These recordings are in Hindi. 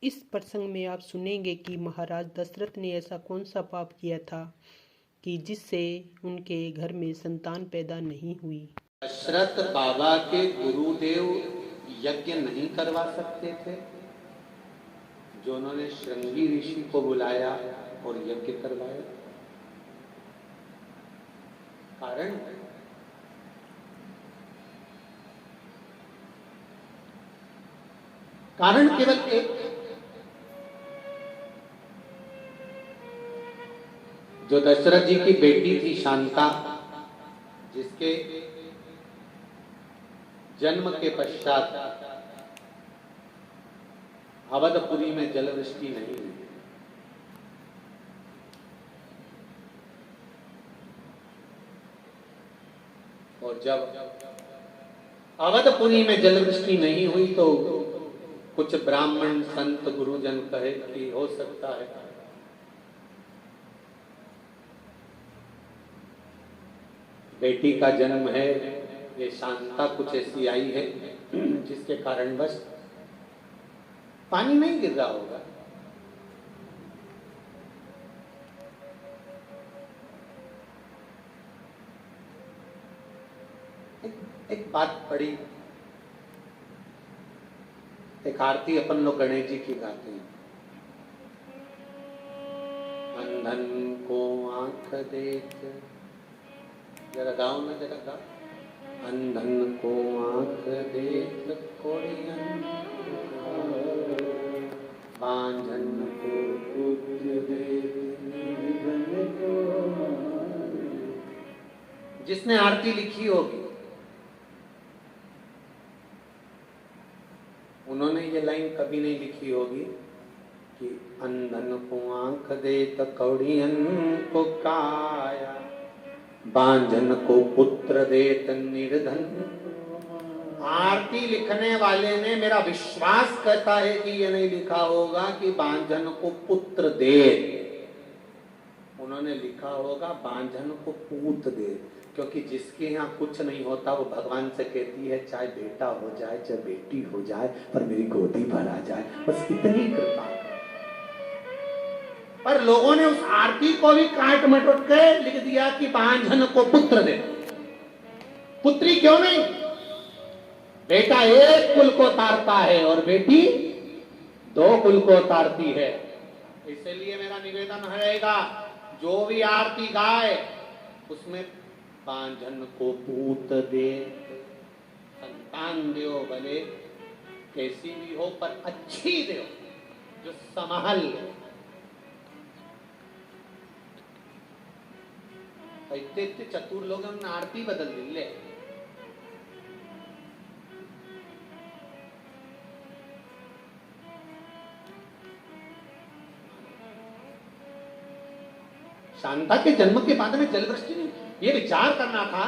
इस प्रसंग में आप सुनेंगे कि महाराज दशरथ ने ऐसा कौन सा पाप किया था कि जिससे उनके घर में संतान पैदा नहीं हुई। दशरथ बाबा के गुरुदेव यज्ञ नहीं करवा सकते थे, जो उन्होंने श्रृंगी ऋषि को बुलाया और यज्ञ करवाया। कारण केवल एक, जो दशरथ जी की बेटी थी शांता, जिसके जन्म के पश्चात अवधपुरी में जलवृष्टि नहीं हुई। और जब अवधपुरी में जलवृष्टि नहीं हुई तो कुछ ब्राह्मण संत गुरुजन कहे कि हो सकता है बेटी का जन्म है, ये शांता कुछ ऐसी आई है जिसके कारण बस पानी नहीं गिर रहा होगा। एक बात पड़ी, एक आरती अपन लोग गणेश जी की गाते हैं। अंधन को आंख देख, जरा गाओ ना, जरा गाओ। अंधन को आंख देख कोड़ियन, बांझन को पुत्र देख निर्धन को। जिसने आरती लिखी होगी उन्होंने ये लाइन कभी नहीं लिखी होगी कि अंधन को आंख दे तो कौड़ियन को काया, बांझन को पुत्र दे तो निर्धन। आरती लिखने वाले ने, मेरा विश्वास करता है कि ये नहीं लिखा होगा कि बांझन को पुत्र दे, उन्होंने लिखा होगा बांझन को पूत दे। क्योंकि जिसके यहाँ कुछ नहीं होता वो भगवान से कहती है चाहे बेटा हो जाए चाहे बेटी हो जाए पर मेरी गोदी भर आ जाए, बस इतनी कृपा कर। पर लोगों ने उस आरती को भी काट मटोट के लिख दिया कि बांझन को पुत्र दे। पुत्री क्यों नहीं? बेटा एक कुल को तारता है और बेटी दो कुल को तारती है। इसलिए मेरा निवेदन रहेगा, जो भी आरती गाए उसमें बांझन को पूत दे, संतान दो, भले कैसी भी हो पर अच्छी दो, जो संभाल ले। इतने इतने चतुर लोग हमने आरती बदल दी ले। शांता के जन्म के बाद में जलवृष्टि नहीं, ये विचार करना था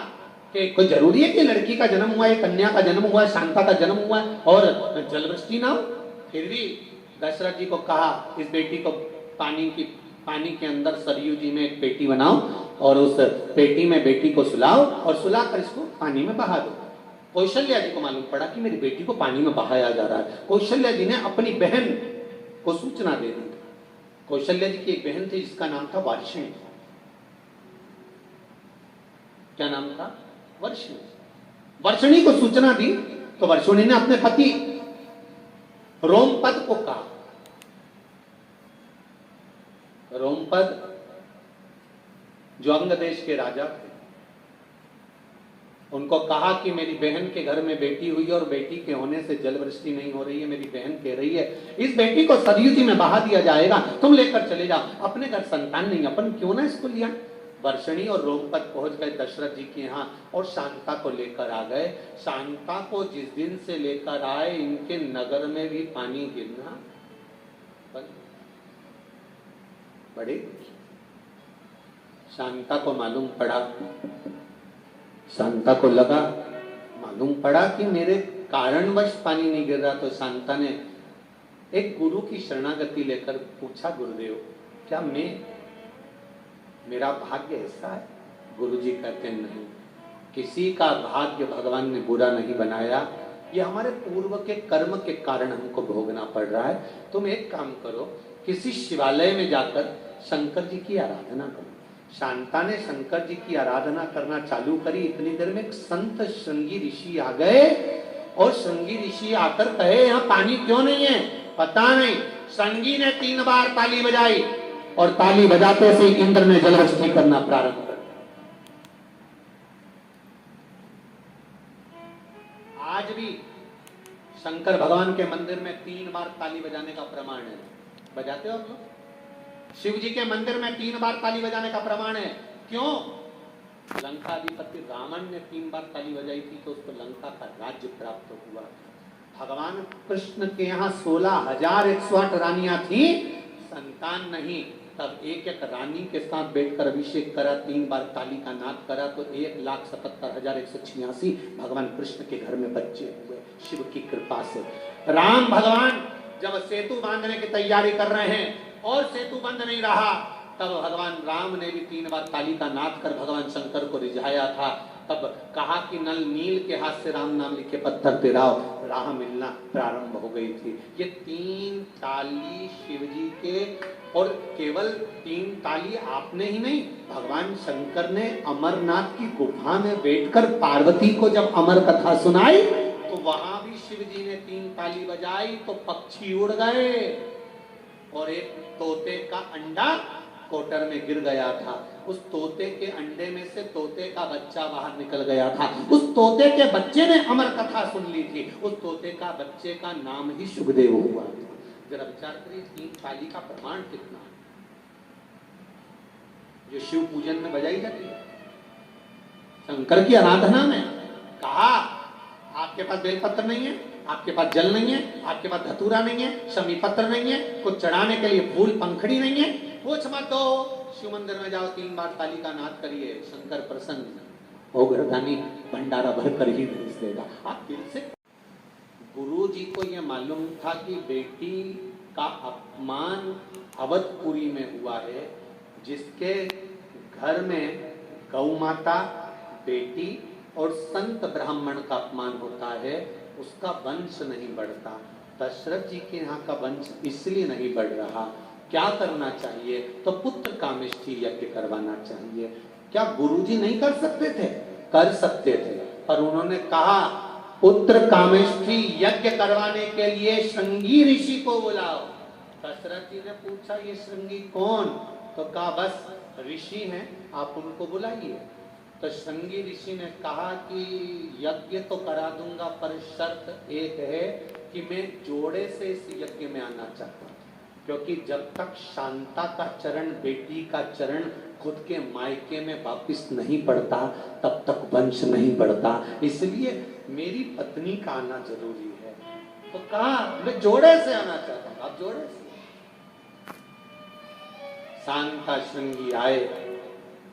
कि कोई जरूरी है कि लड़की का जन्म हुआ है, कन्या का जन्म हुआ है, शांता का जन्म हुआ है और जलवृष्टि ना हो। फिर भी दशरथ जी को कहा इस बेटी को पानी के अंदर सरयू जी में एक पेटी बनाओ और उस पेटी में बेटी को सुलाओ और सुलाकर इसको पानी में बहा दो। कौशल्या जी को मालूम पड़ा कि मेरी बेटी को पानी में बहाया जा रहा है। कौशल्या जी ने अपनी बहन को सूचना दे दी। कौशल्या जी की एक बहन थी जिसका नाम था वर्षिणी। क्या नाम था? वर्षिणी। वर्षिणी को सूचना दी तो वर्षिणी ने अपने पति रोमपद को कहा। रोमपद जो अंग देश के राजा थे, उनको कहा कि मेरी बहन के घर में बेटी हुई और बेटी के होने से जलवृष्टि नहीं हो रही है। मेरी बहन कह रही है इस बेटी को सरयू जी में बहा दिया जाएगा, तुम लेकर चले जाओ। अपने घर संतान नहीं, अपन क्यों ना इसको लिया। वर्षिणी और रोमपद पहुंच गए दशरथ जी के यहाँ और शांता को लेकर आ गए। शांता को जिस दिन से लेकर आए इनके नगर में भी पानी गिरना बड़े। शांता को मालूम पड़ा, शांता को लगा, मालूम पड़ा कि मेरे कारणवश पानी नहीं गिर रहा। तो शांता ने एक गुरु की शरणागति लेकर पूछा, गुरुदेव क्या मेरा भाग्य ऐसा है? गुरुजी कहते नहीं, किसी का भाग्य भगवान ने बुरा नहीं बनाया। ये हमारे पूर्व के कर्म के कारण हमको भोगना पड़ रहा है। तुम एक काम करो, किसी शिवालय में जाकर शंकर जी की आराधना करो। शांता ने शंकर जी की आराधना करना चालू करी, इतनी देर में एक संत श्रृंगी ऋषि आ गए और श्रृंगी ऋषि आकर कहे यहाँ पानी क्यों नहीं है? पता नहीं। श्रृंगी ने 3 बार ताली बजाई और ताली बजाते से इंद्र ने जलवृष्टि करना प्रारंभ कर दिया। आज भी शंकर भगवान के मंदिर में 3 बार ताली बजाने का प्रमाण है। बजाते हो आप लोग? शिव जी के मंदिर में 3 बार ताली बजाने का प्रमाण है। क्यों? लंकाधिपति रावण ने 3 बार ताली बजाई थी तो उसको लंका का राज्य प्राप्त हुआ। भगवान कृष्ण के यहाँ 16,108 रानियां थी, संतान नहीं। तब एक एक रानी के साथ बैठकर अभिषेक करा, 3 बार ताली का नाद करा तो 1,77,186 भगवान कृष्ण के घर में बच्चे हुए शिव की कृपा से। राम भगवान जब सेतु बांधने की तैयारी कर रहे हैं और सेतु बंद नहीं रहा, तब भगवान राम ने भी 3 बार ताली का नाद कर भगवान शंकर को रिझाया था। तब कहा कि नल नील के हाथ से राम नाम लिखे पत्थर पे राह मिलना प्रारंभ हो गई थी। ये 3 ताली शिव जी के, और केवल 3 ताली आपने ही नहीं, भगवान शंकर ने अमरनाथ की गुफा में बैठकर पार्वती को जब अमर कथा सुनाई तो वहां भी शिव जी ने 3 ताली बजाई तो पक्षी उड़ गए और एक तोते का अंडा कोटर में गिर गया था। उस तोते के अंडे में से तोते का बच्चा बाहर निकल गया था। उस तोते के बच्चे ने अमर कथा सुन ली थी। उस तोते का बच्चे का नाम ही शुभदेव हुआ। जरा विचार करिए 3 ताली का प्रमाण कितना है जो शिव पूजन में बजाई जाती है। शंकर की आराधना में कहा आपके पास बेलपत्र नहीं है, आपके पास जल नहीं है, आपके पास धतूरा नहीं है, शमी पत्र नहीं है, कुछ चढ़ाने के लिए फूल पंखड़ी नहीं है, कुछ मत दो, शिव मंदिर में जाओ 3 बार ताली का नाद करिए, शंकर प्रसन्न हो, घरदानी भंडारा भर कर ही भेज देगा। आप दिल से। गुरु जी को यह मालूम था कि बेटी का अपमान अवधपुरी में हुआ है, जिसके घर में गौ माता, बेटी और संत ब्राह्मण का अपमान होता है, उसका वंश नहीं बढ़ता। दशरथ जी के यहाँ का वंश इसलिए नहीं बढ़ रहा। क्या करना चाहिए? तो पुत्र कामेष्ठी यज्ञ करवाना चाहिए। क्या गुरुजी नहीं कर सकते थे? कर सकते थे, पर उन्होंने कहा पुत्र कामेष्ठी यज्ञ करवाने के लिए श्रृंगी ऋषि को बुलाओ। दशरथ जी ने पूछा ये श्रृंगी कौन? तो कहा बस ऋषि हैं, आप उनको बुलाइए। तो श्रृंगी ऋषि ने कहा कि यज्ञ तो करा दूंगा, पर शर्त एक है कि मैं जोड़े से इस यज्ञ में आना चाहता हूँ, क्योंकि जब तक शांता का चरण, बेटी का चरण खुद के मायके में वापिस नहीं पड़ता तब तक वंश नहीं बढ़ता, इसलिए मेरी पत्नी का आना जरूरी है। तो कहा मैं जोड़े से आना चाहता हूँ, आप जोड़े से। शांता श्रृंगी आए,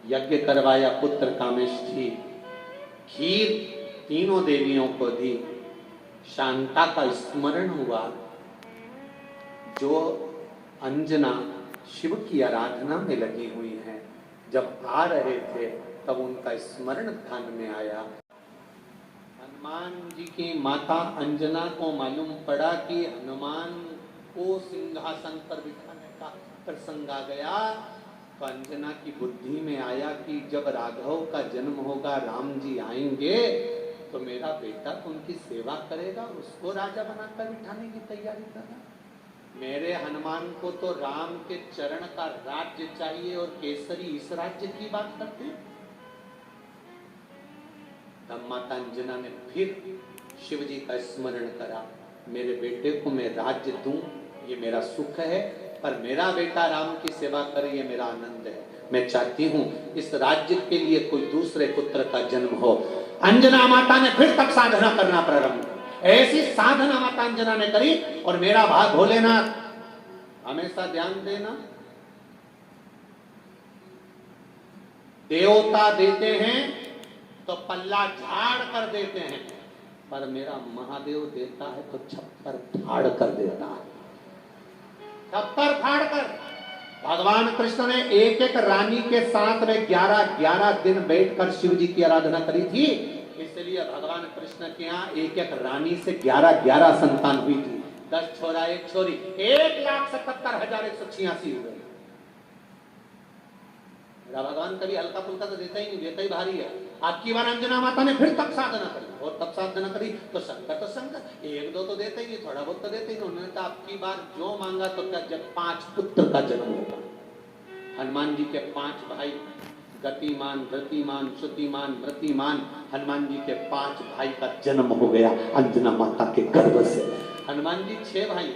यज्ञ करवाया, पुत्र कामेष्ठी, खीर तीनों देवियों को दी। शांता का स्मरण हुआ, जो अंजना शिव की आराधना में लगी हुई है, जब आ रहे थे तब उनका स्मरण ध्यान में आया। हनुमान जी की माता अंजना को मालूम पड़ा कि हनुमान को सिंहासन पर बिठाने का प्रसंग आ गया, तो अंजना की बुद्धि में आया कि जब राघव का जन्म होगा, राम जी आएंगे, तो मेरा बेटा तो उनकी सेवा करेगा, उसको राजा बनाकर बिठाने की तैयारी करना। मेरे हनुमान को तो राम के चरण का राज्य चाहिए और केसरी इस राज्य की बात करते हैं। तब माता अंजना ने फिर शिव जी का स्मरण करा, मेरे बेटे को मैं राज्य दूं, ये मेरा सुख है, पर मेरा बेटा राम की सेवा करे, ये मेरा आनंद है। मैं चाहती हूँ इस राज्य के लिए कोई दूसरे पुत्र का जन्म हो। अंजना माता ने फिर तक साधना करना प्रारंभ किया। ऐसी साधना माता अंजना ने करी, और मेरा भाग भोलेनाथ हमेशा ध्यान देना, देवता देते हैं तो पल्ला झाड़ कर देते हैं, पर मेरा महादेव देता है तो छप्पर फाड़ कर देता है। छप्पर फाड़ कर भगवान कृष्ण ने एक एक रानी के साथ में 11-11 दिन बैठकर शिव जी की आराधना करी थी। इसलिए भगवान कृष्ण के यहाँ एक एक रानी से 11 संतान हुई थी, 10 छोरा 1 छोरी, 1,77,186 हुए। मेरा भगवान कभी हल्का फुल्का तो देता ही नहीं, देता ही भारी है। आपकी बार अंजना माता ने फिर तप साधना करी, और तप साधना करी तो संकट 1-2 तो देते ही नहीं, थोड़ा बहुत तो देते ही नहीं। उन्होंने कहा आपकी बार जो मांगा तो क्या, जब 5 पुत्र का जन्म होगा। हनुमान जी के 5 भाई, गतिमान, धृतिमान, श्रुतिमान, व्रतिमान, हनुमान जी के 5 भाई का जन्म हो गया अंजना माता के गर्भ से। हनुमान जी 6 भाई,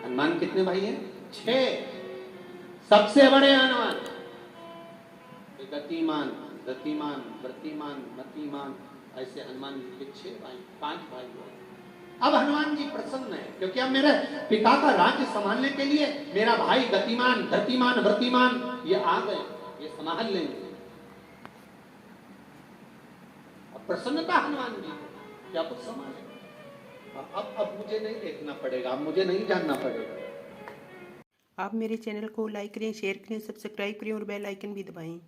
हनुमान कितने भाई हैं? 6। सबसे बड़े हनुमान, गतिमान, धृतिमान, व्रतिमान, मतिमान, ऐसे हनुमान जी के 6 भाई, 5 भाई हुए। अब हनुमान जी प्रसन्न है, क्योंकि अब मेरे पिता का राज्य संभालने के लिए मेरा भाई गतिमान, धृतिमान, व्रतिमान ये आ गए, ये संभाल लेंगे। अब प्रसन्नता हनुमान जी क्या कुछ संभाले। अब मुझे नहीं देखना पड़ेगा, अब मुझे नहीं जानना पड़ेगा। आप मेरे चैनल को लाइक करें, शेयर करें, सब्सक्राइब करें और बेल आइकन भी दबाएं।